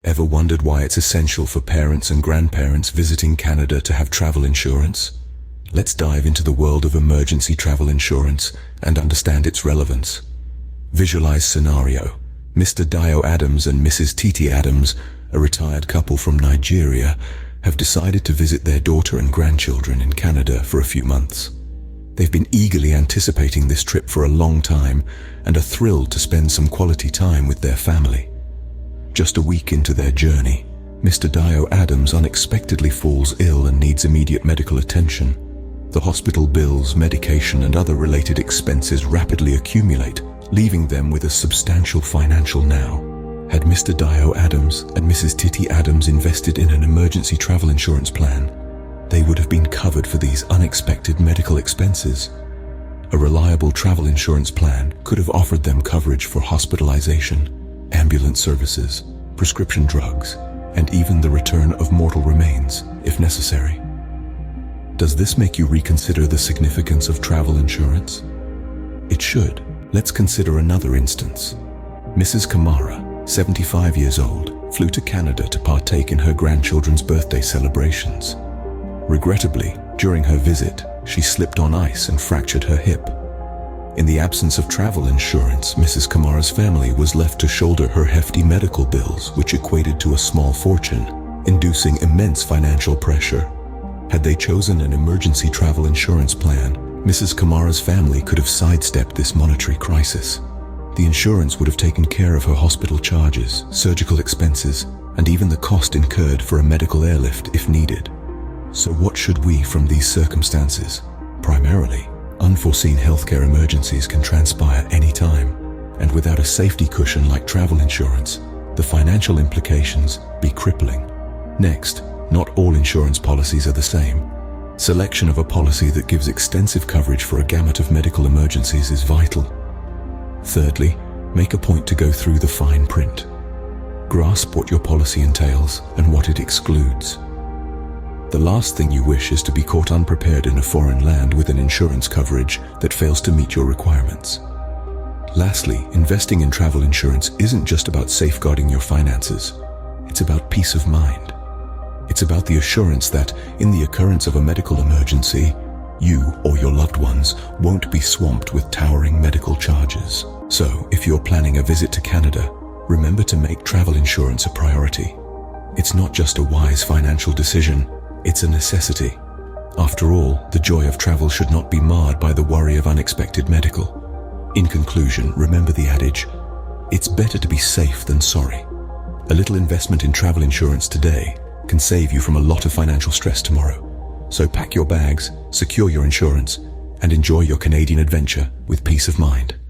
Ever wondered why it's essential for parents and grandparents visiting Canada to have travel insurance? Let's dive into the world of emergency travel insurance and understand its relevance. Visualize scenario. Mr. Dio Adams and Mrs. Titi Adams, a retired couple from Nigeria, have decided to visit their daughter and grandchildren in Canada for a few months. They've been eagerly anticipating this trip for a long time and are thrilled to spend some quality time with their family. Just a week into their journey, Mr. Dio Adams unexpectedly falls ill and needs immediate medical attention. The hospital bills, medication, and other related expenses rapidly accumulate, leaving them with a substantial financial now. Had Mr. Dio Adams and Mrs. Titi Adams invested in an emergency travel insurance plan, they would have been covered for these unexpected medical expenses. A reliable travel insurance plan could have offered them coverage for hospitalization, ambulance services, prescription drugs, and even the return of mortal remains, if necessary. Does this make you reconsider the significance of travel insurance? It should. Let's consider another instance. Mrs. Kamara, 75 years old, flew to Canada to partake in her grandchildren's birthday celebrations. Regrettably, during her visit, she slipped on ice and fractured her hip. In the absence of travel insurance, Mrs. Kamara's family was left to shoulder her hefty medical bills, which equated to a small fortune, inducing immense financial pressure. Had they chosen an emergency travel insurance plan, Mrs. Kamara's family could have sidestepped this monetary crisis. The insurance would have taken care of her hospital charges, surgical expenses, and even the cost incurred for a medical airlift if needed. So what should we from these circumstances? Primarily, unforeseen healthcare emergencies can transpire any time, and without a safety cushion like travel insurance, the financial implications be crippling. Next, not all insurance policies are the same. Selection of a policy that gives extensive coverage for a gamut of medical emergencies is vital. Thirdly, make a point to go through the fine print. Grasp what your policy entails and what it excludes. The last thing you wish is to be caught unprepared in a foreign land with an insurance coverage that fails to meet your requirements. Lastly, investing in travel insurance isn't just about safeguarding your finances. It's about peace of mind. It's about the assurance that, in the occurrence of a medical emergency, you or your loved ones won't be swamped with towering medical charges. So, if you're planning a visit to Canada, remember to make travel insurance a priority. It's not just a wise financial decision, it's a necessity. After all, the joy of travel should not be marred by the worry of unexpected medical. In conclusion, remember the adage, it's better to be safe than sorry. A little investment in travel insurance today can save you from a lot of financial stress tomorrow. So pack your bags, secure your insurance, and enjoy your Canadian adventure with peace of mind.